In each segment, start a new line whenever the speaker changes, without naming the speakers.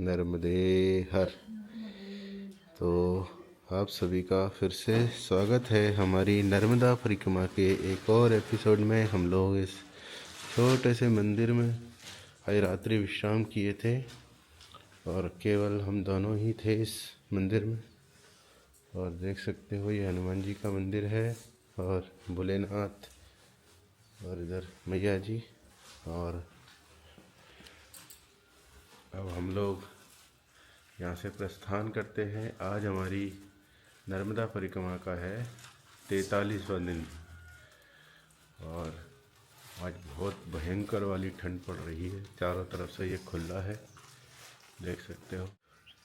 नर्मदे हर। तो आप सभी का फिर से स्वागत है हमारी नर्मदा परिक्रमा के एक और एपिसोड में। हम लोग इस छोटे से मंदिर में आज रात्रि विश्राम किए थे और केवल हम दोनों ही थे इस मंदिर में। और देख सकते हो ये हनुमान जी का मंदिर है और भोलेनाथ और इधर मैया जी। और अब हम लोग यहाँ से प्रस्थान करते हैं। आज हमारी नर्मदा परिक्रमा का है 43वां दिन और आज बहुत भयंकर वाली ठंड पड़ रही है। चारों तरफ से ये खुला है, देख सकते हो।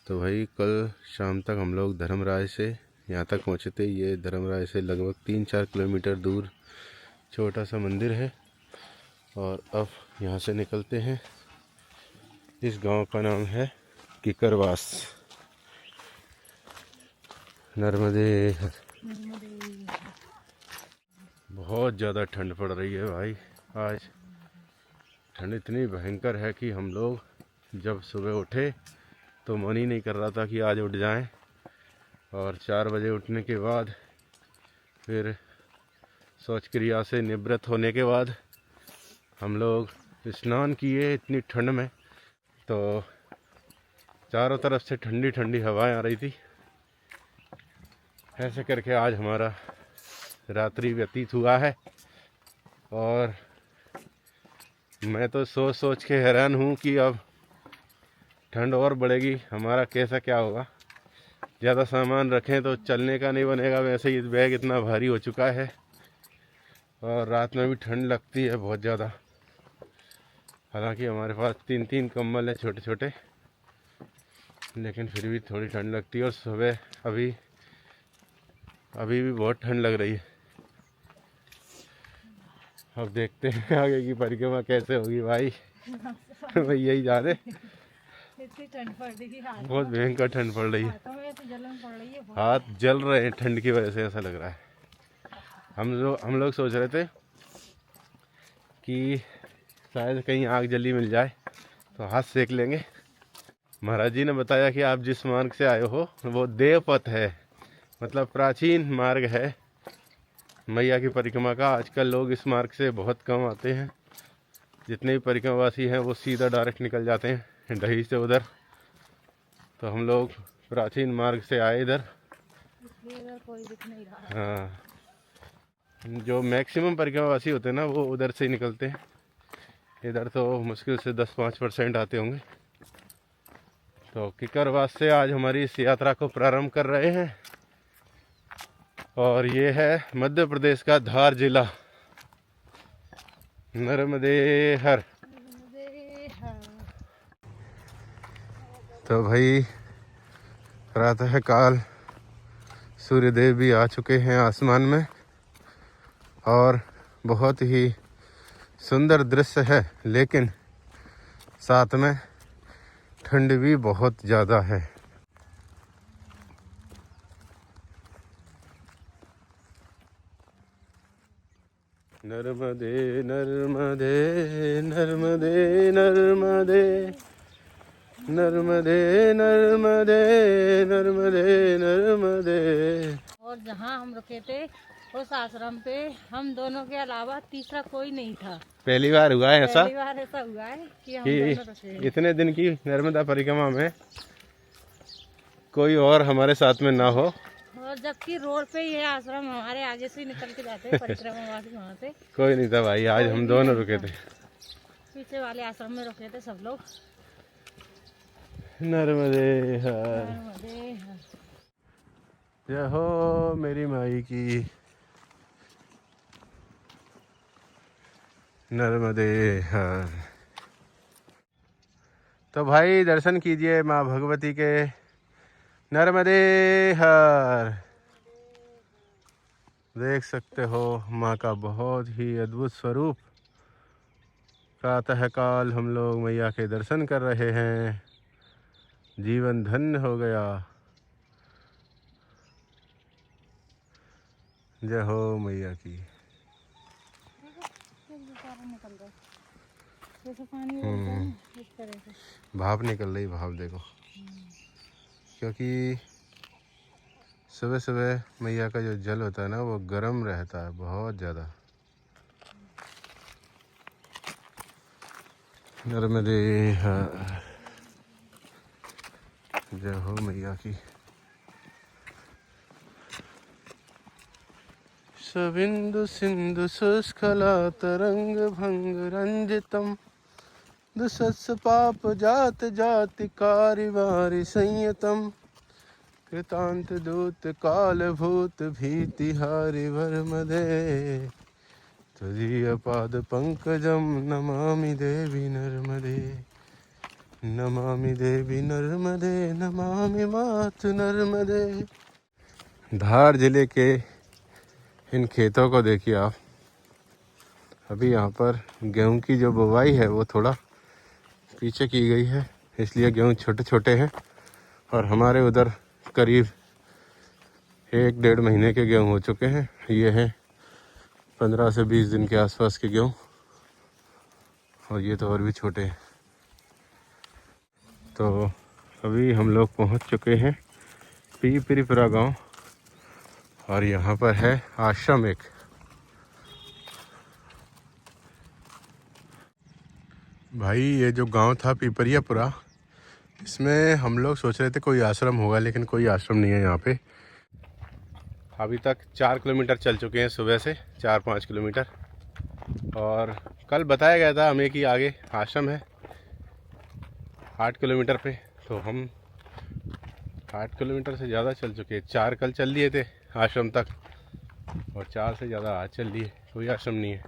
तो भाई कल शाम तक हम लोग धर्मराज से यहाँ तक पहुँचे थे। ये धर्मराज से लगभग 3-4 किलोमीटर दूर छोटा सा मंदिर है और अब यहाँ से निकलते हैं। इस गांव का नाम है किकरवास। नर्मदे। बहुत ज़्यादा ठंड पड़ रही है भाई। आज ठंड इतनी भयंकर है कि हम लोग जब सुबह उठे तो मन ही नहीं कर रहा था कि आज उठ जाएं। और 4 बजे उठने के बाद फिर शौच क्रिया से निवृत्त होने के बाद हम लोग स्नान किए इतनी ठंड में। तो चारों तरफ से ठंडी ठंडी हवाएं आ रही थी। ऐसे करके आज हमारा रात्रि व्यतीत हुआ है और मैं तो सोच सोच के हैरान हूँ कि अब ठंड और बढ़ेगी, हमारा कैसा क्या होगा। ज़्यादा सामान रखें तो चलने का नहीं बनेगा। वैसे ही बैग इतना भारी हो चुका है और रात में भी ठंड लगती है बहुत ज़्यादा। हालांकि हमारे पास 3-3 कंबल है छोटे छोटे, लेकिन फिर भी थोड़ी ठंड लगती है। और सुबह अभी भी बहुत ठंड लग रही है। अब देखते हैं आगे की परिक्रमा कैसे होगी भाई। मैं यही जाने।
इतनी ठंड पड़ रही है,
बहुत भयंकर ठंड पड़ रही है।
तो जलन पड़ रही है बहुत।
हाथ जल रहे हैं ठंड की वजह से, ऐसा लग रहा है। हम लोग सोच रहे थे कि शायद कहीं आग जली मिल जाए तो हाथ सेक लेंगे। महाराज जी ने बताया कि आप जिस मार्ग से आए हो वो देवपथ है, मतलब प्राचीन मार्ग है मैया की परिक्रमा का। आजकल लोग इस मार्ग से बहुत कम आते हैं। जितने भी परिक्रमावासी हैं वो सीधा डायरेक्ट निकल जाते हैं डही से उधर। तो हम लोग प्राचीन मार्ग से आए इधर।
इधर कोई दिख नहीं रहा।
हाँ, जो मैक्सिमम परिक्रमावासी होते हैं ना वो उधर से ही निकलते हैं। इधर तो मुश्किल से 10-5% आते होंगे। तो किकरवास से आज हमारी इस यात्रा को प्रारंभ कर रहे हैं और ये है मध्य प्रदेश का धार जिला। नर्मदे हर। तो भाई प्रातः काल सूर्यदेव भी आ चुके हैं आसमान में और बहुत ही सुंदर दृश्य है, लेकिन साथ में ठंड भी बहुत ज़्यादा है। नर्मदे नर्मदे नर्मदे नर्मदे नर्मदे नर्मदे नर्मदे नर्मदे।
और जहाँ हम रुके थे उस आश्रम पे हम दोनों के अलावा तीसरा कोई नहीं था।
पहली बार हुआ है ऐसा
पहली बार ऐसा हुआ है कि हम
कि
दोनों रुके हैं।
इतने दिन की नर्मदा परिक्रमा में कोई और हमारे साथ में ना हो।
और जबकि रोड पे ये आश्रम हमारे आगे से निकल के जाते हैं परिक्रमावासी वहाँ से।
कोई नहीं था भाई, आज हम दोनों रुके थे।
पीछे वाले आश्रम में रुके थे सब लोग।
नर्मदे हर।
नर्मदे हर।
जय हो मेरी माई की। नर्मदे हर। तो भाई दर्शन कीजिए माँ भगवती के। नर्मदे हर। देख सकते हो माँ का बहुत ही अद्भुत स्वरूप। प्रातः काल हम लोग मैया के दर्शन कर रहे हैं। जीवन धन्य हो गया। जय हो मैया की।
जैसे पानी उड़ता है ना, इस तरह से
भाप निकल रही, भाप देखो। क्योंकि सुबह सुबह मैया का जो जल होता है ना वो गर्म रहता है बहुत ज़्यादा। नर्मदे हर, जय हो मैया की। सविंदु सिंधु शुष्कला तरंग भंग रंजितम दुसत्स पाप जात जाति कारिवारि संयतम कृतांत दूत काल भूत भीति हारि वर्मदे तदीय पाद पंकजम नमामि देवी नर्मदे नमामि देवी नर्मदे नमामि मातु नर्मदे। धार जिले के इन खेतों को देखिए आप। अभी यहाँ पर गेहूं की जो बुवाई है वो थोड़ा पीछे की गई है, इसलिए गेहूं छोटे छोटे हैं। और हमारे उधर करीब 1-1.5 महीने के गेहूं हो चुके हैं। ये हैं 15 से 20 दिन के आसपास के गेहूं, और ये तो और भी छोटे हैं। तो अभी हम लोग पहुंच चुके हैं पीपरीपुरा गांव, और यहाँ पर है आश्रम एक। भाई ये जो गांव था पीपरियापुरा, इसमें हम लोग सोच रहे थे कोई आश्रम होगा, लेकिन कोई आश्रम नहीं है यहाँ पे। अभी तक 4 किलोमीटर चल चुके हैं, सुबह से 4-5 किलोमीटर। और कल बताया गया था हमें कि आगे आश्रम है 8 किलोमीटर पे, तो हम 8 किलोमीटर से ज़्यादा चल चुके हैं। 4 कल चल लिए थे आश्रम तक, और 4 से ज़्यादा आज चल लिए, कोई आश्रम नहीं है।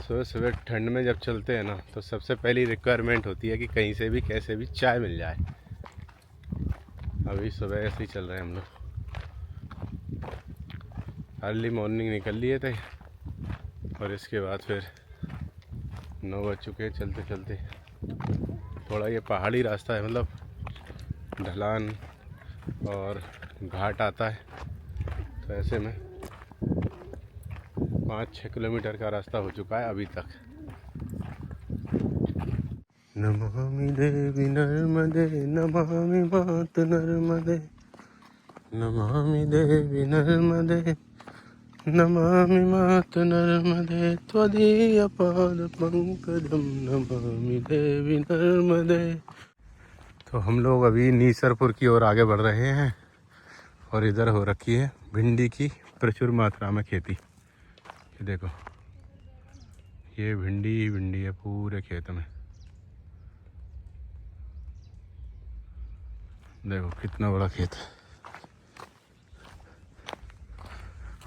सुबह सुबह ठंड में जब चलते हैं ना, तो सबसे पहली रिक्वायरमेंट होती है कि कहीं से भी कैसे भी चाय मिल जाए। अभी सुबह ऐसे ही चल रहे हैं हम लोग। अर्ली मॉर्निंग निकल लिए थे, और इसके बाद फिर 9 बज चुके हैं चलते चलते। थोड़ा ये पहाड़ी रास्ता है, मतलब ढलान और घाट आता है, तो ऐसे में 5-6 किलोमीटर का रास्ता हो चुका है अभी तक। नमामि देवी नर्मदे नमामि मातु नर्मदे नमामि देवी नर्मदे नमामि मातु नर्मदे त्वदीय पाद पंकजम नमामि देवी नर्मदे। तो हम लोग अभी नीसरपुर की ओर आगे बढ़ रहे हैं, और इधर हो रखी है भिंडी की प्रचुर मात्रा में खेती। ये देखो, ये भिंडी ही भिंडी है पूरे खेत में। देखो कितना बड़ा खेत है।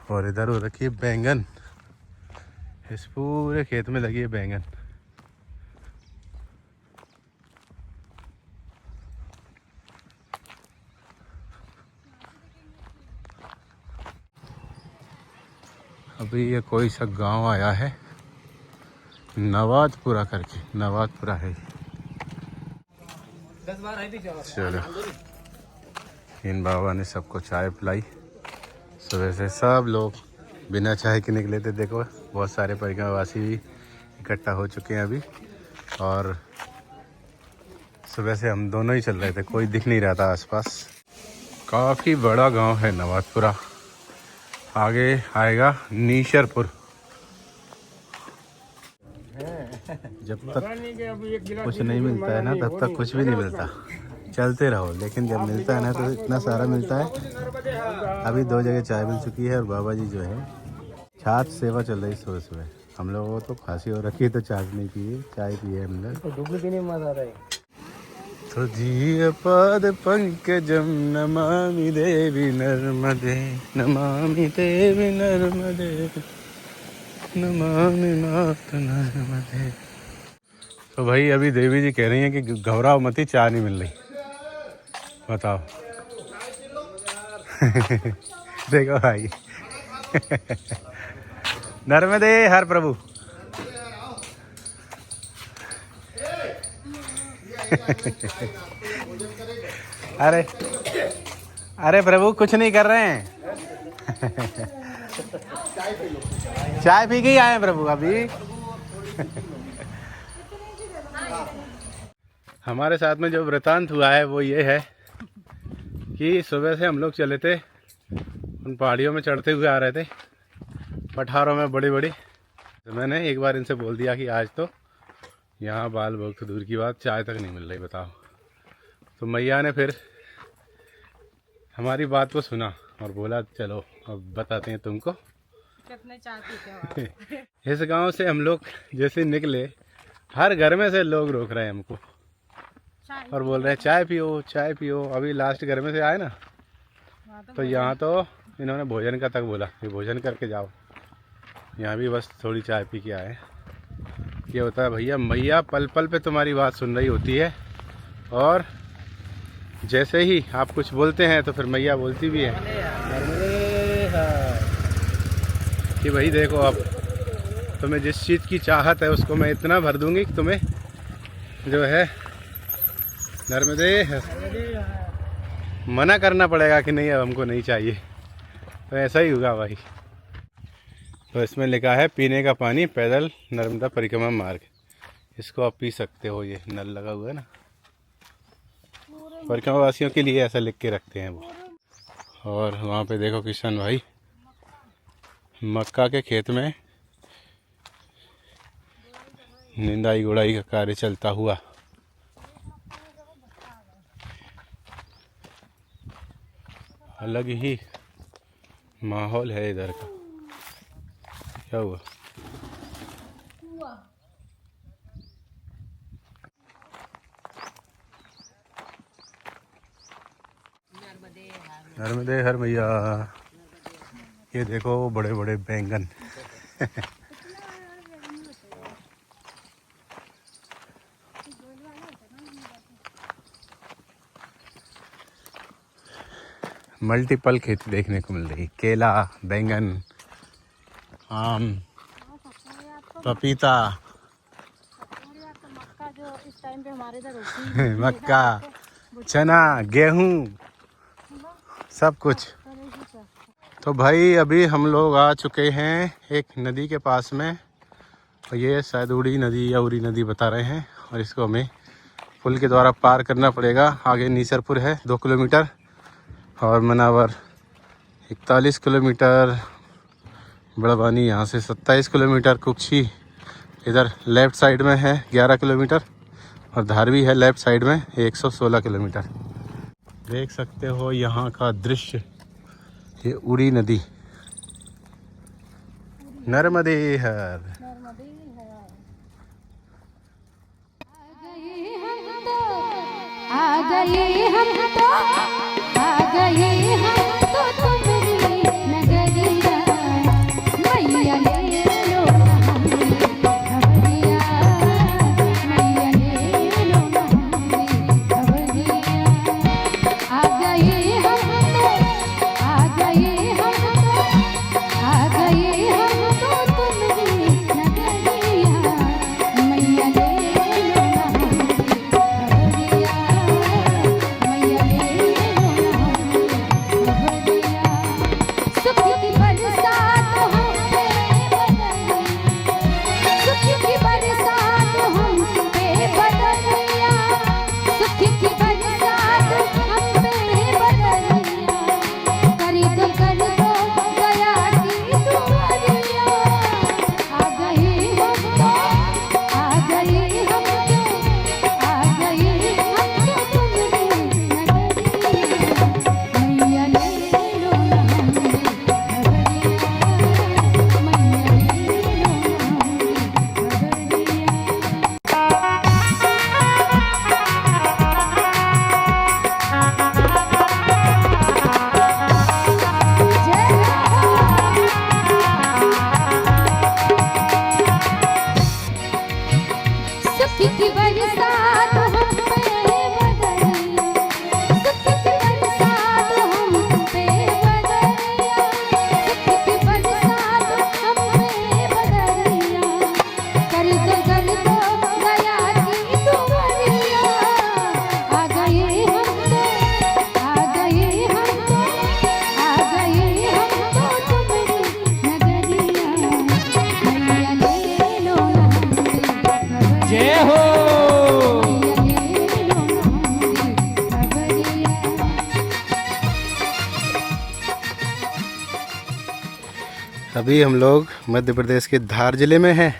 और इधर हो रखी है बैंगन, इस पूरे खेत में लगी है बैंगन। अभी ये कोई सा गांव आया है नवाजपुरा करके, नवाजपुरा है। चलो, इन बाबा ने सबको चाय पिलाई। सुबह से सब लोग बिना चाय के निकले थे। देखो बहुत सारे परिक्रमावासी भी इकट्ठा हो चुके हैं अभी, और सुबह से हम दोनों ही चल रहे थे, कोई दिख नहीं रहा था आसपास। काफ़ी बड़ा गांव है नवाजपुरा। आगे आएगा नीशरपुर। जब तक कुछ नहीं मिलता है ना, तब तक कुछ भी नहीं मिलता। चलते रहो, लेकिन जब मिलता है ना तो इतना सारा मिलता है। अभी 2 जगह चाय मिल चुकी है, और बाबा जी जो है छाछ सेवा चल रही सुबह सुबह। हम लोगों को तो खांसी हो रखी है, तो छाछ नहीं पिए, चाय पिए हम लोग। तो जी पाद पंकजम नमामि देवी नर्मदे नमामि देवी नर्मदे नमामि मातु नर्मदे। तो भाई अभी देवी जी कह रही हैं कि घबराओ मत ही, चाय नहीं मिल रही। बताओ। देखो भाई। नर्मदे हर प्रभु। अरे अरे प्रभु कुछ नहीं कर रहे हैं। चाय पी के ही आए हैं प्रभु अभी। हमारे साथ में जो वृतांत हुआ है वो ये है कि सुबह से हम लोग चले थे, उन पहाड़ियों में चढ़ते हुए आ रहे थे, पठारों में बड़ी बड़ी। तो मैंने एक बार इनसे बोल दिया कि आज तो यहाँ बाल भोग तो दूर की बात, चाय तक नहीं मिल रही, बताओ। तो मैया ने फिर हमारी बात को सुना और बोला चलो अब बताते हैं तुमको
कितने चाय पीते हो।
इस गांव से हम लोग जैसे निकले, हर घर में से लोग रोक रहे हैं हमको और बोल रहे हैं चाय पियो चाय पियो। अभी लास्ट घर में से आए ना, तो यहाँ तो इन्होंने भोजन का तक बोला कि भोजन करके जाओ। यहाँ भी बस थोड़ी चाय पी के आए। ये होता है भैया, मैया पल पल पे तुम्हारी बात सुन रही होती है, और जैसे ही आप कुछ बोलते हैं तो फिर मैया बोलती भी है कि भाई देखो अब तुम्हें जिस चीज़ की चाहत है उसको मैं इतना भर दूंगी कि तुम्हें जो है नर्मदे मना करना पड़ेगा कि नहीं अब हमको नहीं चाहिए। तो ऐसा ही होगा भाई। तो इसमें लिखा है पीने का पानी पैदल नर्मदा परिक्रमा मार्ग, इसको आप पी सकते हो। ये नल लगा हुआ है ना, परिक्रमा वासियों के लिए ऐसा लिख के रखते हैं वो। और वहाँ पे देखो किशन भाई मक्का के खेत में निंदाई गुड़ाई का कार्य चलता हुआ। अलग ही माहौल है इधर का। क्या हुआ? नर्मदे हर भैया। ये देखो बड़े बड़े बैंगन। मल्टीपल खेती देखने को मिल रही, केला, बैंगन, आम, पपीता,
मक्का जो इस टाइम पे हमारे इधर होती है,
मक्का, चना, गेहूं, सब कुछ। तो भाई अभी हम लोग आ चुके हैं एक नदी के पास में, और ये शायद उड़ी नदी या उरी नदी बता रहे हैं, और इसको हमें पुल के द्वारा पार करना पड़ेगा। आगे नीसरपुर है 2 किलोमीटर, और मनावर 41 किलोमीटर, बड़वानी यहाँ से 27 किलोमीटर, कुक्षी इधर लेफ़्ट साइड में है 11 किलोमीटर, और धारवी है लेफ़्ट साइड में 116 किलोमीटर। देख सकते हो यहाँ का दृश्य, ये उड़ी नदी नर्मदे हर।
आ गए हम तो, आ गए हम तो तुम्हारी नगरिया, मैया ले लो हमें खबरिया, मैया ले लो हमें खबरिया। आ गए हम तो, आ गए हम तो, आ गए हम तो तुम्हारी नगरिया, मैया ले लो हमें खबरिया, मैया ले लो हमें खबरिया। सुख की बरसात हम पे बदलिया, सुख की बरसात हम पे बदलिया, सुख की बरसात हम पे बदलिया, कर दो दया की दुआरिया। आ गए हम तो, आ गए हम तो, आ गए हम तो तुम्हारी नगरिया, मैया ले लो हमें खबरिया, मैया ले लो हमें खबरिया। सुख की बरसात हम पे बदलिया, सुख की बरसात हम पे बदलिया, सुख की बरसात हम पे बदलिया, कर दो दया की दुआरिया। आ गए हम तो, आ गए हम तो, आ गए हम तो तुम्हारी
अभी हम लोग मध्य प्रदेश के धार जिले में हैं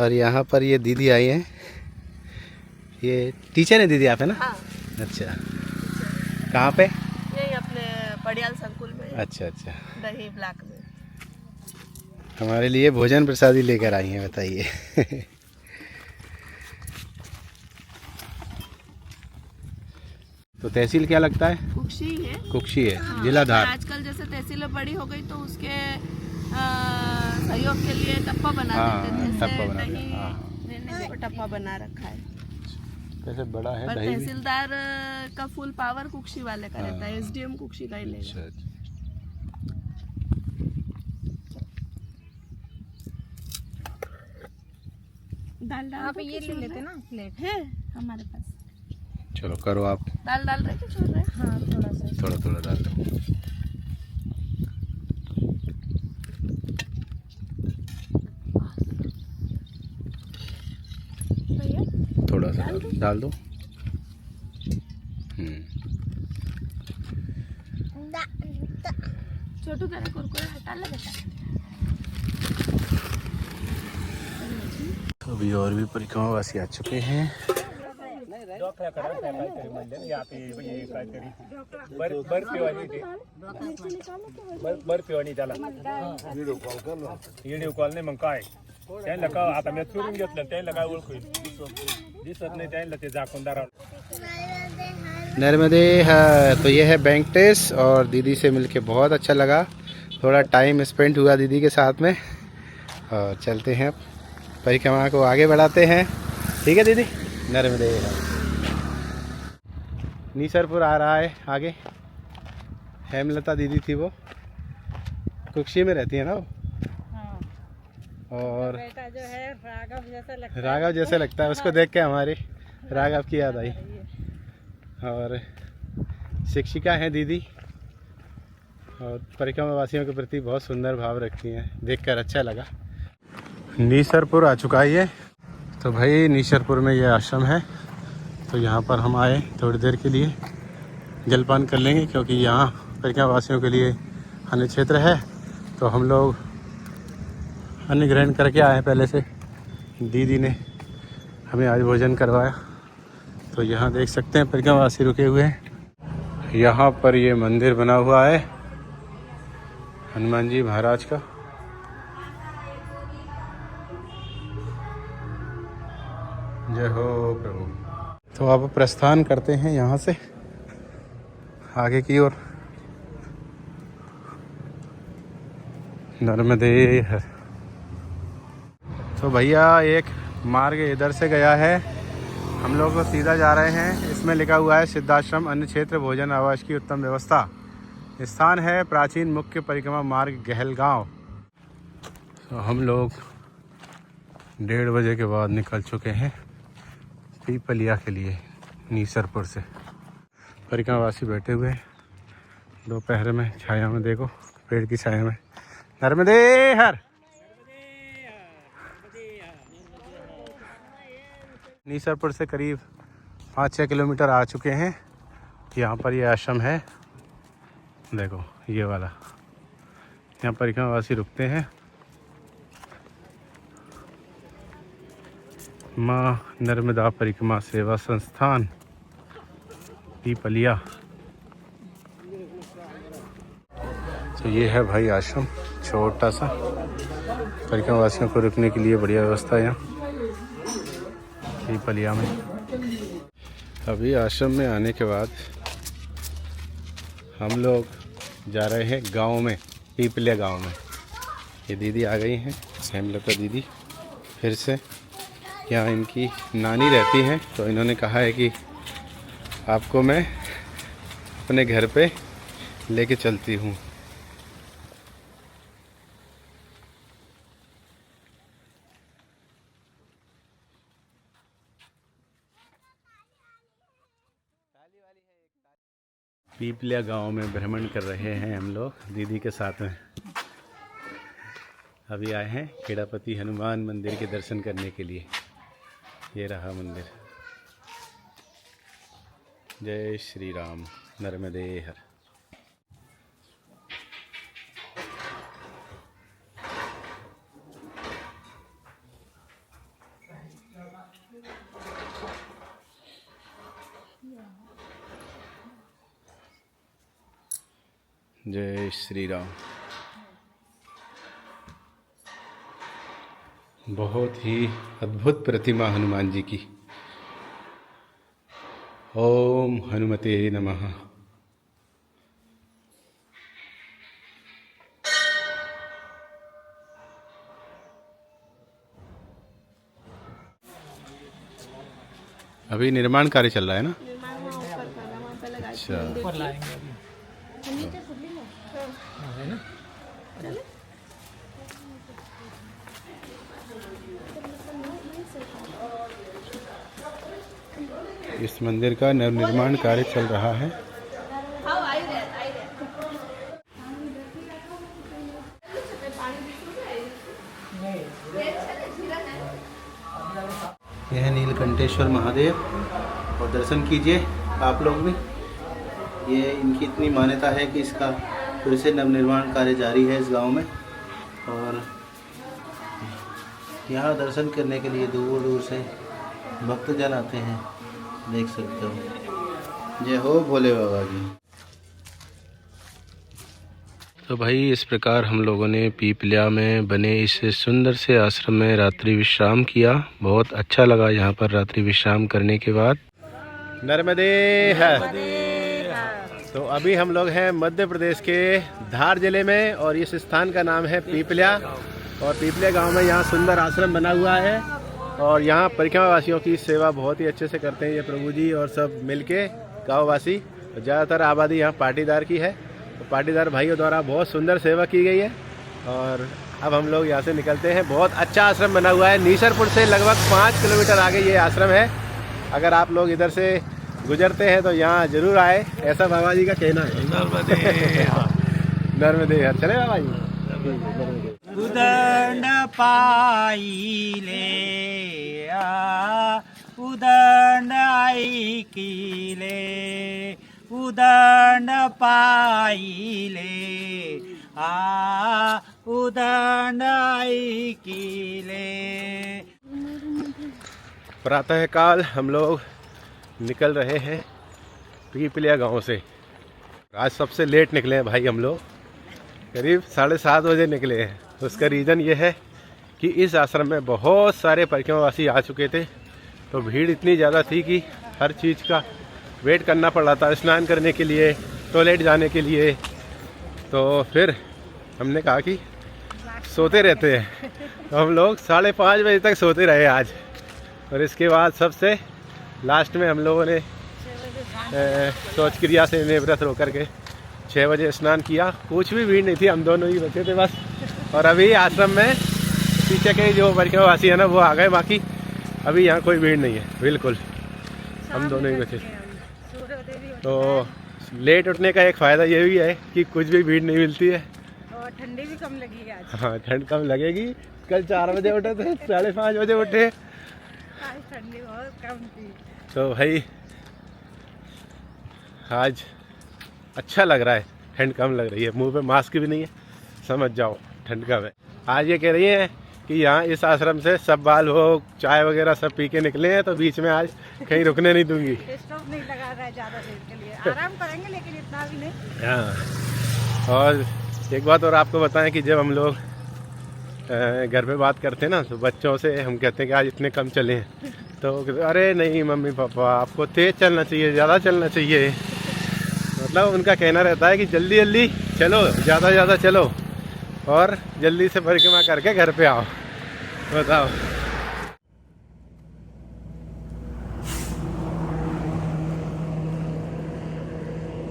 और यहाँ पर ये दीदी आई हैं। ये टीचर है दीदी आप, है ना?
हाँ।
अच्छा, कहाँ पे?
यही अपने पड़ियाल संकुल में।
अच्छा अच्छा,
दही ब्लॉक में।
हमारे लिए भोजन प्रसादी लेकर आई हैं, बताइए। तो तहसील क्या लगता है?
कुक्षी है।
कुक्षी है।
हाँ,
जिला धार।
आजकल जैसे तहसीलें बड़ी हो गई तो उसके सहयोग के लिए टप्पा बना
हाँ,
देते थे।
टप्पा बना
दही
दिया, हाँ।
लेने को टप्पा बना रखा है।
कैसे बड़ा है
पर
दही भी?
तहसीलदार का फुल पावर कुक्षी वाले का रहता है। एसडीएम कुक्षी का ही लेगा।
अच्छा अच्छा।
दाल डाल
आप ये ले लेते ना प्लेट।
है हमारे पास।
चलो करो आप।
दाल डाल रहे कि छोड़ रहे?
हाँ थोड़ा सा।
थोड़ा थोड़ा डाल दो।
भैया
थोड़ा सा डाल दो।
छोटू तेरा कुरकुरे हटा ले बेटा।
तो अभी और भी परिक्रमावासी आ चुके हैं।
व्हिडिओ कॉल नाही मग काय त्यांना का आता मी फिरून घेतलं त्यांना काय ओळखू दिसत नाही त्यांना ते झाकूनदार
नर्मदे है। तो ये है वेंकटेश और दीदी से मिलके बहुत अच्छा लगा। थोड़ा टाइम स्पेंड हुआ दीदी के साथ में और चलते हैं अब परिक्रमा को आगे बढ़ाते हैं। ठीक है दीदी। नर्मदे है। नीसरपुर आ रहा है आगे। हेमलता दीदी थी वो, कुक्षी में रहती है ना वो।
हाँ।
और
बेटा जो है राघव जैसा लगता है।
राघव जैसे लगता है, उसको देख के हमारी राघव की याद आई। और शिक्षिका हैं दीदी और परिक्रमा वासियों के प्रति बहुत सुंदर भाव रखती हैं, देखकर अच्छा लगा। नीसरपुर आ चुका है ये। तो भाई नीसरपुर में ये आश्रम है, तो यहाँ पर हम आए थोड़ी देर के लिए जलपान कर लेंगे, क्योंकि यहाँ परिक्रमा वासियों के लिए अन्य क्षेत्र है। तो हम लोग अन्न ग्रहण करके आए पहले से। दीदी ने हमें आज भोजन करवाया। तो यहाँ देख सकते हैं परिक्रमावासी रुके हुए हैं। यहाँ पर ये मंदिर बना हुआ है हनुमान जी महाराज का। जय हो प्रभु। तो अब प्रस्थान करते हैं यहाँ से आगे की ओर। नर्मदे हर। तो भैया एक मार्ग इधर से गया है, हम लोग तो सीधा जा रहे हैं। इसमें लिखा हुआ है सिद्धाश्रम अन्य क्षेत्र भोजन आवास की उत्तम व्यवस्था। स्थान है प्राचीन मुख्य परिक्रमा मार्ग गहलगांव। तो हम लोग 1:30 बजे के बाद निकल चुके हैं पीपलिया के लिए नीसरपुर से। परिक्रमावासी बैठे हुए हैं दोपहर में छाया में, देखो पेड़ की छाया में। नर्मदे हर। नीसरपुर से करीब 5-6 किलोमीटर आ चुके हैं। यहाँ पर ये आश्रम है, देखो ये वाला। यहाँ परिक्रमावासी रुकते हैं। माँ नर्मदा परिक्रमा सेवा संस्थान पीपलिया। तो ये है भाई आश्रम, छोटा सा। परिक्रमावासियों को रुकने के लिए बढ़िया व्यवस्था है यहाँ पीपलिया में। अभी आश्रम में आने के बाद हम लोग जा रहे हैं गांव में, पीपलिया गांव में। ये दीदी आ गई हैं, हेमलता दीदी। फिर से यहाँ इनकी नानी रहती हैं, तो इन्होंने कहा है कि आपको मैं अपने घर पे लेके चलती हूँ। पीपलिया गांव में भ्रमण कर रहे हैं हम लोग दीदी के साथ में। अभी आए हैं खेड़ापति हनुमान मंदिर के दर्शन करने के लिए। ये रहा मंदिर। जय श्री राम। नर्मदे हर। जय श्री राम। बहुत ही अद्भुत प्रतिमा हनुमान जी की। ओम हनुमते नमः। अभी निर्माण कार्य चल रहा है ना? अच्छा, इस मंदिर का नवनिर्माण कार्य चल रहा है। यह है नीलकंठेश्वर महादेव और दर्शन कीजिए आप लोग भी। ये इनकी इतनी मान्यता है कि इसका फिर से नवनिर्माण कार्य जारी है इस गांव में, और यहाँ दर्शन करने के लिए दूर दूर से भक्तजन आते हैं, देख सकते हो। जय हो भोले बाबा की। तो भाई इस प्रकार हम लोगों ने पीपल्या में बने इस सुंदर से आश्रम में रात्रि विश्राम किया। बहुत अच्छा लगा यहाँ पर रात्रि विश्राम करने के बाद। नर्मदे है। तो अभी हम लोग हैं मध्य प्रदेश के धार जिले में, और इस स्थान का नाम है पीपल्या। और पीपल्या गांव में यहाँ सुंदर आश्रम बना हुआ है, और यहाँ परिक्रमा वासियों की सेवा बहुत ही अच्छे से करते हैं ये प्रभु जी और सब मिलके गाँव वासी। ज़्यादातर आबादी यहाँ पाटीदार की है, तो पाटीदार भाइयों द्वारा बहुत सुंदर सेवा की गई है। और अब हम लोग यहाँ से निकलते हैं। बहुत अच्छा आश्रम बना हुआ है। नीसरपुर से लगभग 5 किलोमीटर आगे ये आश्रम है। अगर आप लोग इधर से गुजरते हैं तो यहाँ जरूर आए, ऐसा बाबा जी का कहना है। नर्मदे हर। चले बाबा जी।
उदंड पाइले उदंड आई कीले उदंड पाइले उदंड आई कीले।
प्रातःकाल हम लोग निकल रहे हैं पीपल्या गांव से। आज सबसे लेट निकले हैं भाई हम लोग, करीब 7:30 बजे निकले हैं। उसका रीज़न ये है कि इस आश्रम में बहुत सारे परिक्रमावासी आ चुके थे, तो भीड़ इतनी ज़्यादा थी कि हर चीज़ का वेट करना पड़ रहा था, स्नान करने के लिए, टॉयलेट जाने के लिए। तो फिर हमने कहा कि सोते रहते हैं, तो हम लोग 5:30 बजे तक सोते रहे आज। और इसके बाद सबसे लास्ट में हम लोगों ने शौच क्रिया से निवृत्त होकर के 6 बजे स्नान किया। कुछ भी भीड़ नहीं थी, हम दोनों ही बचे थे बस। और अभी आश्रम में पीछे के जो परिक्रमावासी है ना वो आ गए, बाकी अभी यहाँ कोई भीड़ नहीं है, बिल्कुल हम दोनों ही बचे। तो लेट उठने का एक फ़ायदा ये भी है कि कुछ भी भीड़ नहीं मिलती है,
और ठंडी भी कम लगेगी आज।
हाँ ठंड कम लगेगी। कल 4 बजे उठे थे, 5:30 बजे उठे,
आज ठंडी बहुत कम थी।
तो भाई आज अच्छा लग रहा है, ठंड कम लग रही है। मुंह पे मास्क भी नहीं है, समझ जाओ ठंड कम है। आज ये कह रही है कि यहाँ इस आश्रम से सब बाल लोग चाय वगैरह सब पी के निकले हैं, तो बीच में आज कहीं रुकने नहीं दूंगी।
स्टॉप नहीं लगा रहा है ज़्यादा देर के लिए, आराम करेंगे लेकिन इतना भी नहीं।
हाँ, और एक बात और आपको बताएं कि जब हम लोग घर पे बात करते हैं ना, तो बच्चों से हम कहते हैं कि आज इतने कम चले हैं, तो अरे नहीं मम्मी पापा आपको तेज़ चलना चाहिए, ज़्यादा चलना चाहिए। मतलब उनका कहना रहता है कि जल्दी जल्दी चलो, ज़्यादा ज़्यादा चलो, और जल्दी से परिक्रमा करके घर पे आओ। बताओ।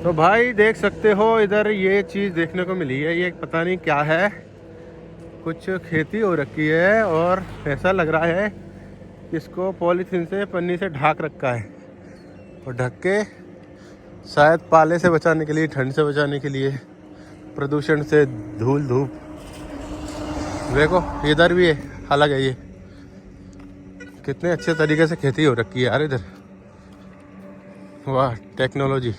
तो भाई देख सकते हो इधर ये चीज़ देखने को मिली है, ये पता नहीं क्या है, कुछ खेती हो रखी है, और ऐसा लग रहा है इसको पॉलीथीन से, पन्नी से ढक रखा है, और ढक के शायद पाले से बचाने के लिए, ठंड से बचाने के लिए, प्रदूषण से, धूल धूप। देखो इधर भी है, अलग है ये। कितने अच्छे तरीके से खेती हो रखी है यार इधर। वाह, टेक्नोलॉजी,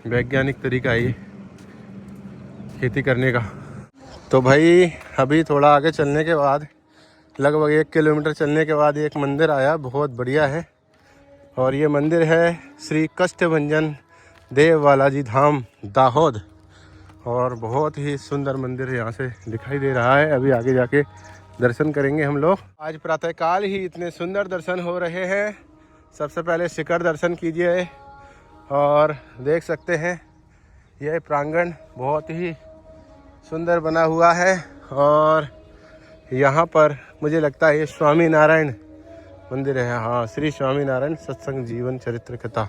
वैज्ञानिक तरीका है ये खेती करने का। तो भाई अभी थोड़ा आगे चलने के बाद, लगभग 1 किलोमीटर चलने के बाद एक मंदिर आया, बहुत बढ़िया है। और ये मंदिर है श्री कष्टभंजन देव बालाजी धाम दाहोद। और बहुत ही सुंदर मंदिर यहाँ से दिखाई दे रहा है। अभी आगे जाके दर्शन करेंगे हम लोग। आज प्रातःकाल ही इतने सुंदर दर्शन हो रहे हैं। सबसे पहले शिखर दर्शन कीजिए और देख सकते हैं यह प्रांगण बहुत ही सुंदर बना हुआ है। और यहाँ पर मुझे लगता है ये स्वामी नारायण मंदिर है। हाँ, श्री स्वामी नारायण सत्संग जीवन चरित्र कथा।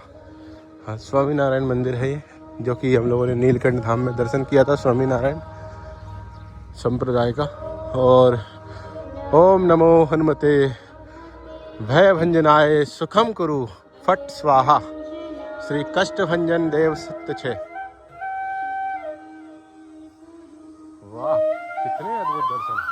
हाँ, स्वामी नारायण मंदिर है ये, जो कि हम लोगों ने नीलकंठ धाम में दर्शन किया था स्वामी नारायण संप्रदाय का। और ओम नमो हनुमते भय भंजनाय सुखम कुरु फट स्वाहा श्री कष्ट भंजन देव सत्य छे। वाह, कितने अद्भुत दर्शन।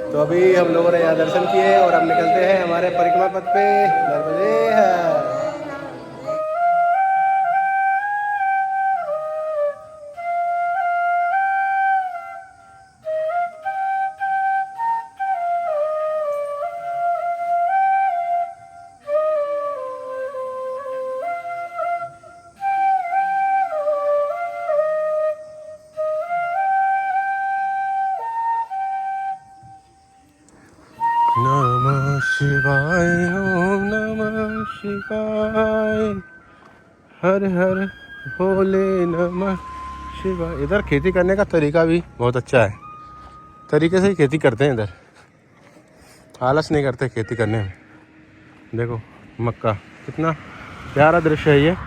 तो अभी हम लोगों ने यहाँ दर्शन किए और अब निकलते हैं हमारे परिक्रमा पथ पे। नर्मदे है। नमः शिवाय, ओम नमः शिवाय, हर हर भोले नमः शिवाय। इधर खेती करने का तरीका भी बहुत अच्छा है। तरीके से ही खेती करते हैं इधर, आलस नहीं करते खेती करने में। देखो मक्का, कितना प्यारा दृश्य है ये।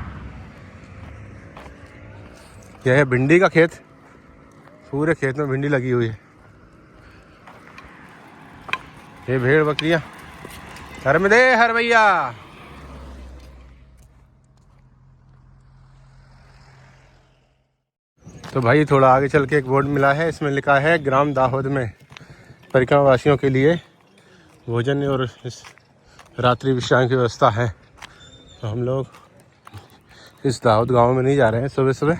यह है भिंडी का खेत, पूरे खेत में भिंडी लगी हुई है। ये भेड़ बकरियां, घर में दे हर भैया। तो भाई थोड़ा आगे चल के एक बोर्ड मिला है, इसमें लिखा है ग्राम दाहोद में परिक्रमा वासियों के लिए भोजन और इस रात्रि विश्राम की व्यवस्था है। तो हम लोग इस दाहोद गांव में नहीं जा रहे हैं सुबह सुबह,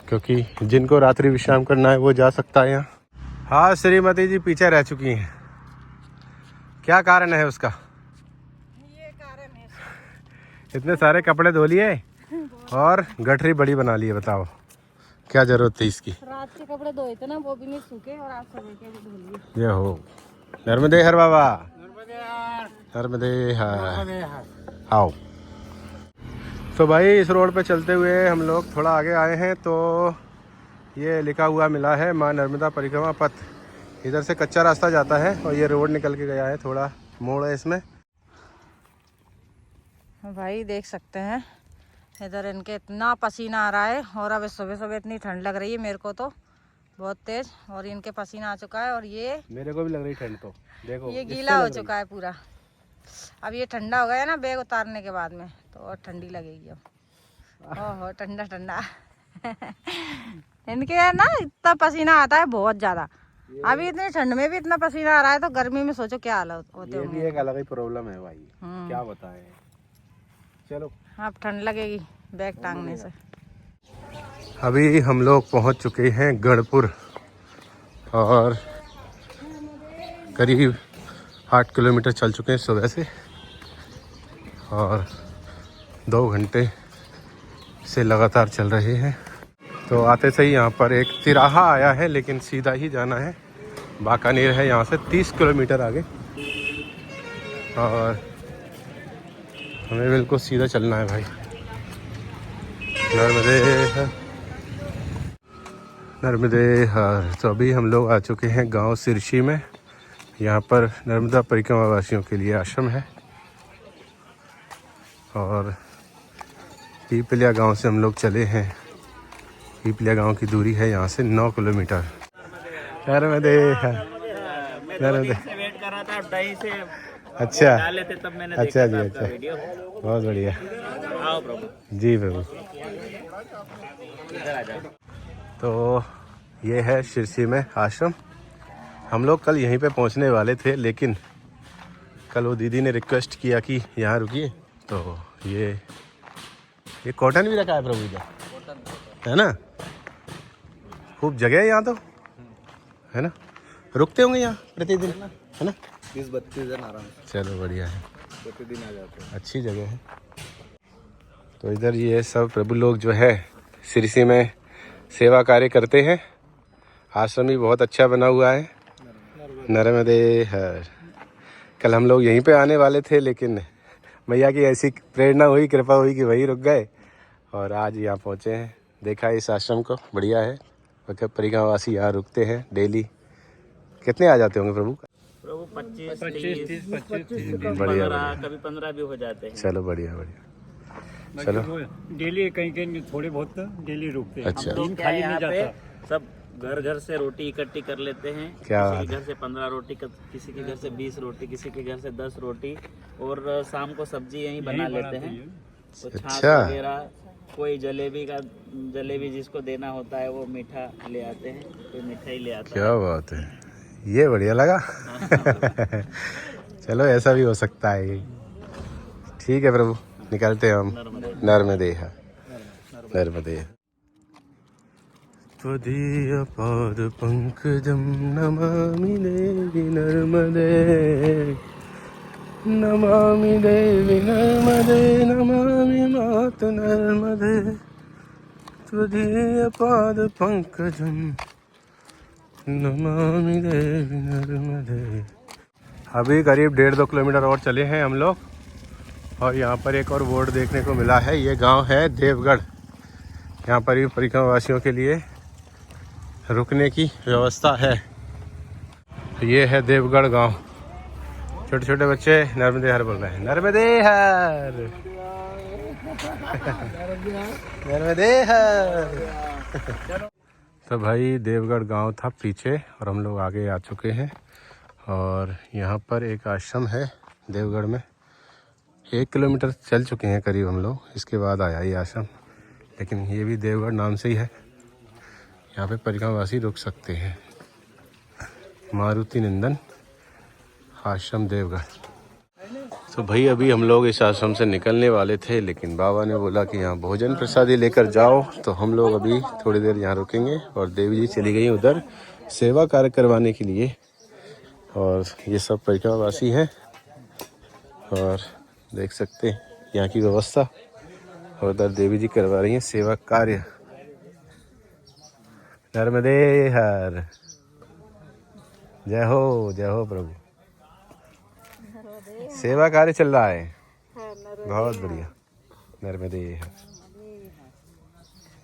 क्योंकि जिनको रात्रि विश्राम करना है वो जा सकता है यहाँ। हाँ, श्रीमती जी पीछे रह चुकी हैं। क्या कारण है उसका?
ये कारण है,
इतने सारे कपड़े धो लिए और गठरी बड़ी बना ली है। बताओ क्या जरूरत थी इसकी?
रात के कपड़े धोए थे ना, वो भी नहीं सूखे और आप सुबह के भी धो लिए।
ये हो नर्मदे हर बाबा, नर्मदे हर। आओ। तो भाई इस रोड पे चलते हुए हम लोग थोड़ा आगे आए हैं तो ये लिखा हुआ मिला है माँ नर्मदा परिक्रमा पथ। इधर से कच्चा रास्ता जाता है और ये रोड निकल के गया है, थोड़ा मोड़ है इसमें।
भाई देख सकते हैं इधर इनके इतना पसीना आ रहा है। और अब सुबह सुबह इतनी ठंड लग रही है मेरे को तो बहुत तेज, और इनके पसीना आ चुका है। और ये
मेरे को भी लग रही ठंड, तो देखो
ये गीला हो चुका है पूरा। अब ये ठंडा हो गया ना बैग उतारने के बाद में, तो और ठंडी लगेगी अब। ओहो ठंडा ठंडा इनके ना इतना पसीना आता है बहुत ज्यादा। अभी इतनी ठंड में भी इतना पसीना आ रहा है, तो गर्मी में सोचो क्या हालत होते
होंगे। ये भी एक अलग ही प्रॉब्लम है भाई, क्या बताएं। चलो
अब ठंड लगेगी बैग टांगने से।
अभी हम लोग पहुंच चुके हैं गढ़पुर और करीब 8 किलोमीटर चल चुके हैं सुबह से और 2 घंटे से लगातार चल रहे हैं। तो आते से ही यहाँ पर एक तिराहा आया है, लेकिन सीधा ही जाना है। बाकानेर है यहाँ से 30 किलोमीटर आगे और हमें बिल्कुल सीधा चलना है भाई। नर्मदे हर। तो अभी हम लोग आ चुके हैं गांव सिरसी में।
यहाँ पर नर्मदा परिक्रमा वासियों के लिए आश्रम है और पीपलिया गांव से हम लोग चले हैं। पीपलिया गांव की दूरी है यहाँ से 9 किलोमीटर। नर्मदे नर्मदे
से वेट कर रहा था दही से
अच्छा
डाले थे तब मैंने
अच्छा
देखा
जी
था आपका
अच्छा
वीडियो।
बहुत बढ़िया
आओ प्रभु।
जी प्रभु।
इधर आ जाओ।
तो ये है शिरसी में आश्रम। हम लोग कल यहीं पे पहुंचने वाले थे लेकिन कल वो दीदी ने रिक्वेस्ट किया कि यहाँ रुकिए, तो ये कॉटन भी रखा है प्रभु इधर, है ना। खूब जगह है यहाँ तो, है ना। रुकते होंगे यहाँ प्रतिदिन, है ना।
20-32 जन आराम
चलो बढ़िया है,
प्रतिदिन आ जाते हैं।
अच्छी जगह है। तो इधर ये सब प्रभु लोग जो है सिरसी में सेवा कार्य करते हैं। आश्रम भी बहुत अच्छा बना हुआ है। नर्मदे हर। कल हम लोग यहीं पे आने वाले थे लेकिन मैया की ऐसी प्रेरणा हुई, कृपा हुई कि वहीं रुक गए और आज यहाँ पहुँचे हैं। देखा इस आश्रम को, बढ़िया है। परिक्रमा वासी यहाँ रुकते हैं डेली। कितने आ जाते होंगे प्रभु?
प्रभु 25-30
बढ़िया बढ़िया,
कभी 15 भी हो जाते हैं।
चलो बढ़िया बढ़िया। चलो
डेली कहीं कहीं थोड़े बहुत डेली रुकते हैं।
अच्छा
लोग क्या है यहाँ पे सब घर घर से रोटी इकट्ठी कर लेते हैं।
क्या
किसी के घर से 15 रोटी, किसी के घर से 20 रोटी, किसी के घर से 10 रोटी और शाम को सब्जी यहीं बना लेते हैं। तो छाछ
अच्छा।
वगैरह, कोई जलेबी जिसको देना होता है वो मीठा ले आते हैं, कोई मिठाई ले आता है।
क्या बात है, ये बढ़िया लगा। चलो ऐसा भी हो सकता है। ठीक है प्रभु, निकलते हैं हम। नर्मदे नर्मदे। त्वदीय पाद पंकजं नमामि देवी नर्मदे, नमामि देवी नर्मदे, नमामि मात नर्मदे। त्वदीय पाद पंकजं नमामि देवी नर्मदे। अभी करीब 1.5-2 किलोमीटर और चले हैं हम लोग और यहाँ पर एक और बोर्ड देखने को मिला है। ये गांव है देवगढ़। यहाँ पर भी परिक्रमा वासियों के लिए रुकने की व्यवस्था है। ये है देवगढ़ गांव। छोटे छोटे बच्चे नर्मदे हर बोल रहे हैं। नर्मदे हर नर्मदे हर। तो भाई देवगढ़ गांव था पीछे और हम लोग आगे आ चुके हैं और यहाँ पर एक आश्रम है देवगढ़ में। 1 किलोमीटर चल चुके हैं करीब हम लोग, इसके बाद आया ये आश्रम। लेकिन ये भी देवगढ़ नाम से ही है। यहाँ पे परिक्रमावासी रुक सकते हैं। मारुति नंदन आश्रम देवगढ़। तो भाई अभी हम लोग इस आश्रम से निकलने वाले थे लेकिन बाबा ने बोला कि यहाँ भोजन प्रसादी लेकर जाओ, तो हम लोग अभी थोड़ी देर यहाँ रुकेंगे और देवी जी चली गई उधर सेवा कार्य करवाने के लिए। और ये सब परिक्रमावासी हैं और देख सकते हैं यहाँ की व्यवस्था। और उधर देवी जी करवा रही हैं सेवा कार्य। नर्मदे हर। जय हो प्रभु। सेवा कार्य चल रहा है, बहुत बढ़िया। नर्मदे हर,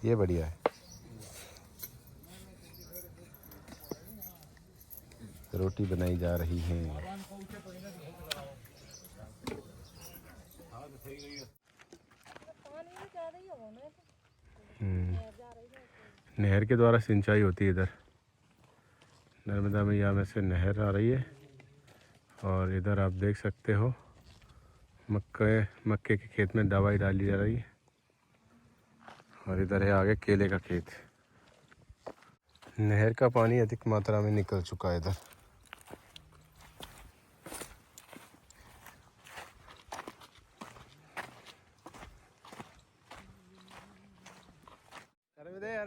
ये बढ़िया है। रोटी बनाई जा रही है। नहर के द्वारा सिंचाई होती है इधर। नर्मदा मैया में से नहर आ रही है और इधर आप देख सकते हो मक्के के खेत में दवाई डाली जा रही है और इधर है आगे केले का खेत। नहर का पानी अधिक मात्रा में निकल चुका है इधर।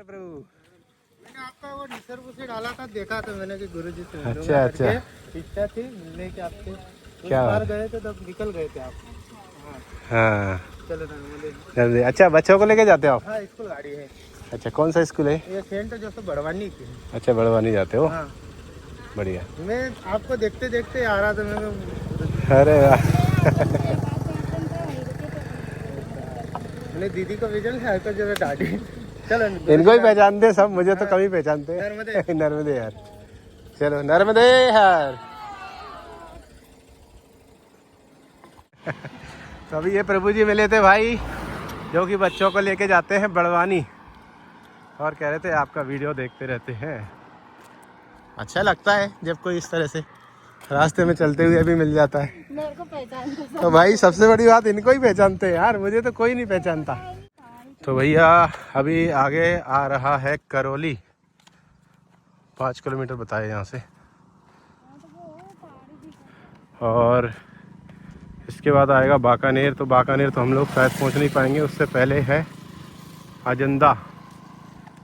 प्रभु
मैंने आपका वो रिसर्व से डाला था, देखा था मैंने कि गुरुजी से
अच्छा अच्छा,
इच्छा थी मिलने की आपसे।
क्या
बार
बात।
गए थे तब निकल गए थे आप।
हाँ
चलो नर्मदे।
नर्मदे। अच्छा बच्चों को लेके जाते हो आप?
हाँ स्कूल गाड़ी है।
अच्छा कौन सा स्कूल है?
ये सेंट जोसेफ बड़वानी की है।
अच्छा बड़वानी जाते हो?
हाँ
बढ़िया।
मैं आपको देखते देखते आ रहा था। मैं
अरे वाह।
मैंने दीदी को विजन है तो जरा डाली। चलो
इनको ही पहचानते सब, मुझे तो कम ही पहचानते हैं।
नर्मदे।
नर्मदे यार। चलो नर्मदे यार।
तो अभी ये प्रभु जी मिले थे भाई, जो कि बच्चों को लेके जाते हैं बड़वानी, और कह रहे थे आपका वीडियो देखते रहते हैं। अच्छा लगता है जब कोई इस तरह से रास्ते में चलते हुए भी मिल जाता है।
मेरे को पहचानता
तो भाई सबसे बड़ी बात इनको ही पहचानते हैं यार, मुझे तो कोई नहीं पहचानता। तो भैया अभी आगे आ रहा है करौली, 5 किलोमीटर बताए यहाँ से, और इसके बाद आएगा बाकानेर। तो बाकानेर तो हम लोग शायद पहुँच नहीं पाएंगे, उससे पहले है अजंदा।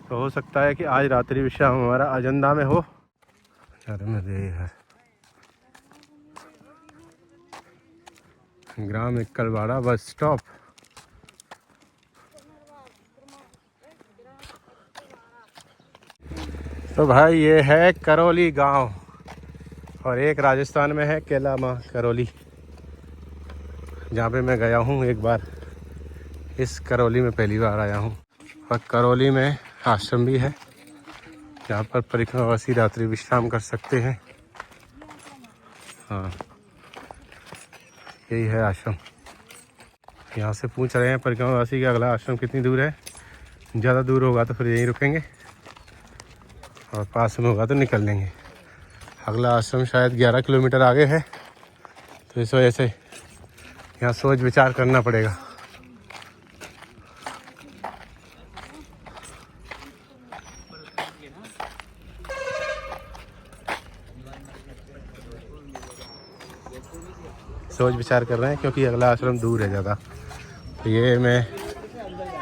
तो हो सकता है कि आज रात्रि विश्राम हमारा अजंदा में हो। है ग्राम इक्कलवाड़ा बस स्टॉप। तो भाई ये है करौली गांव, और एक राजस्थान में है केलामा करौली, जहाँ पे मैं गया हूँ एक बार। इस करौली में पहली बार आया हूँ। और करौली में आश्रम भी है, जहाँ पर परिक्रमावासी रात्रि विश्राम कर सकते हैं। हाँ, यही है आश्रम। यहाँ से पूछ रहे हैं परिक्रमावासी का अगला आश्रम कितनी दूर है। ज़्यादा दूर होगा तो फिर यहीं रुकेंगे, और पास में होगा तो निकल लेंगे। अगला आश्रम शायद 11 किलोमीटर आगे है, तो इस वजह से यहाँ सोच विचार करना पड़ेगा। सोच विचार कर रहे हैं क्योंकि अगला आश्रम दूर है ज़्यादा। तो ये मैं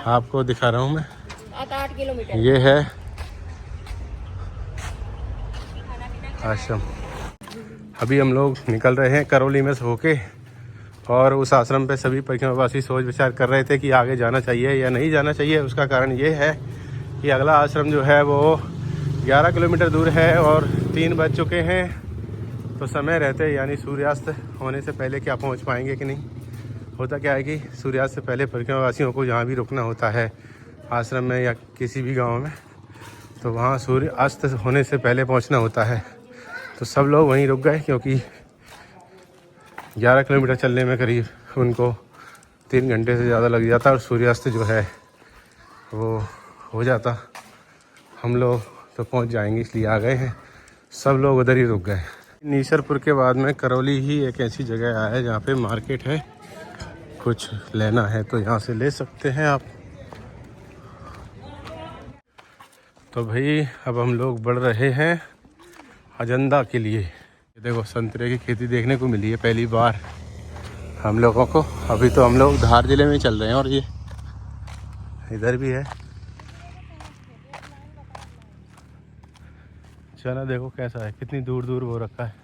आपको दिखा रहा हूँ, मैं
8 किलोमीटर।
ये है आश्रम। अभी हम लोग निकल रहे हैं करौली में से होके, और उस आश्रम पे सभी परिक्रमावासी सोच विचार कर रहे थे कि आगे जाना चाहिए या नहीं जाना चाहिए। उसका कारण ये है कि अगला आश्रम जो है वो 11 किलोमीटर दूर है, और 3 बज चुके हैं। तो समय रहते यानी सूर्यास्त होने से पहले क्या पहुंच पाएंगे कि नहीं। होता क्या है कि सूर्यास्त से पहले परिक्रमावासियों को जहाँ भी रुकना होता है आश्रम में या किसी भी गांव में, तो वहाँ सूर्य अस्त होने से पहले पहुँचना होता है। तो सब लोग वहीं रुक गए, क्योंकि 11 किलोमीटर चलने में करीब उनको 3 घंटे से ज़्यादा लग जाता, और सूर्यास्त जो है वो हो जाता। हम लोग तो पहुँच जाएंगे इसलिए आ गए हैं, सब लोग उधर ही रुक गए। नीसरपुर के बाद में करौली ही एक ऐसी जगह है जहाँ पे मार्केट है। कुछ लेना है तो यहाँ से ले सकते हैं आप। तो भाई अब हम लोग बढ़ रहे हैं अजंदा के लिए। देखो संतरे की खेती देखने को मिली है पहली बार हम लोगों को। अभी तो हम लोग धार जिले में ही चल रहे हैं, और ये इधर भी है। चना देखो कैसा है, कितनी दूर दूर वो रखा है।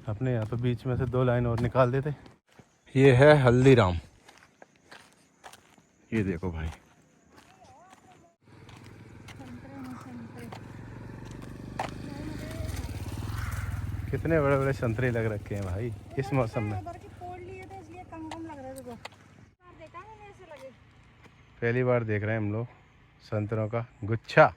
अपने यहाँ तो बीच में से 2 लाइन और निकाल देते। ये है हल्दीराम, ये देखो भाई। कितने बड़े बड़े संतरे लग रखे हैं भाई इस मौसम में। पहली बार देख रहे हैं हम लोग संतरों का गुच्छा।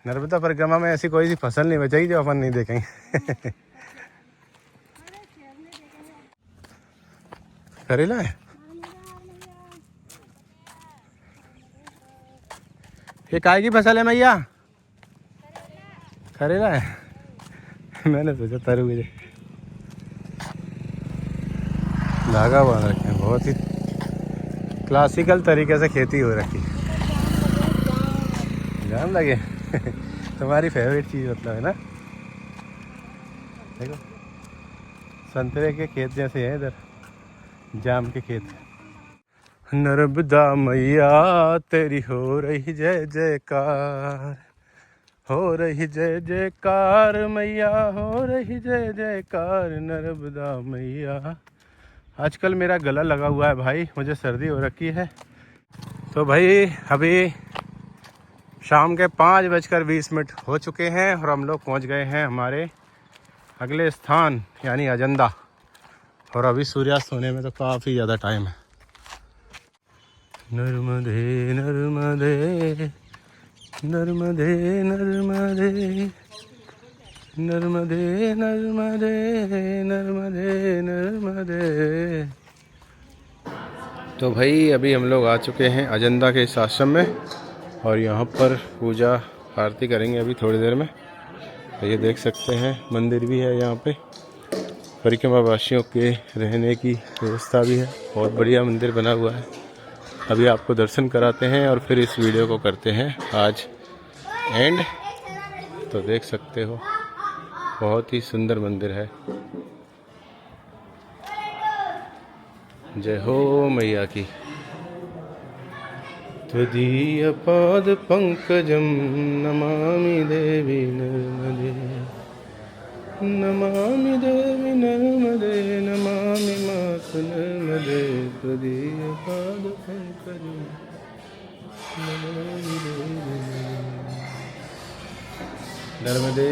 नर्मदा परिक्रमा में ऐसी कोई सी फसल नहीं बचेगी जो अपन नहीं देखेंगे। करेला है, ये काय की फसल है मैया? करेला है। मैंने सोचा तरबूज है। धागा बांध रखे हैं, बहुत ही क्लासिकल तरीके से खेती हो रखी है। जाम लगे। तुम्हारी फेवरेट चीज़ मतलब है ना। देखो संतरे के खेत जैसे है इधर, जाम के खेत। नर्मदा मैया तेरी हो रही जय जयकार, हो रही जय जयकार मैया, हो रही जय जयकार नर्मदा मैया। आजकल मेरा गला लगा हुआ है भाई, मुझे सर्दी हो रखी है। तो भाई अभी शाम के 5:20 हो चुके हैं, और हम लोग पहुंच गए हैं हमारे अगले स्थान यानी अजंदा। और अभी सूर्यास्त होने में तो काफ़ी ज़्यादा टाइम है। नर्मदे नर्मदे नर्मदे नर्मदे नर्मदे नर्मदे नर्मदे नर्मदे। तो भाई अभी हम लोग आ चुके हैं अजंता के इस आश्रम में और यहाँ पर पूजा आरती करेंगे अभी थोड़ी देर में। तो ये देख सकते हैं मंदिर भी है यहाँ पे, परिक्रमा वासियों के रहने की व्यवस्था भी है। बहुत बढ़िया मंदिर बना हुआ है। अभी आपको दर्शन कराते हैं और फिर इस वीडियो को करते हैं आज एंड। तो देख सकते हो बहुत ही सुंदर मंदिर है। जय हो मैया की। त्वदीय पाद पंकजम नमामि देवी नर्मदे, नमामि देवी नर्मदे, नमामि मातु नर्मदे। त्वदीय पाद पंकजम नमामि देवी नर्मदे।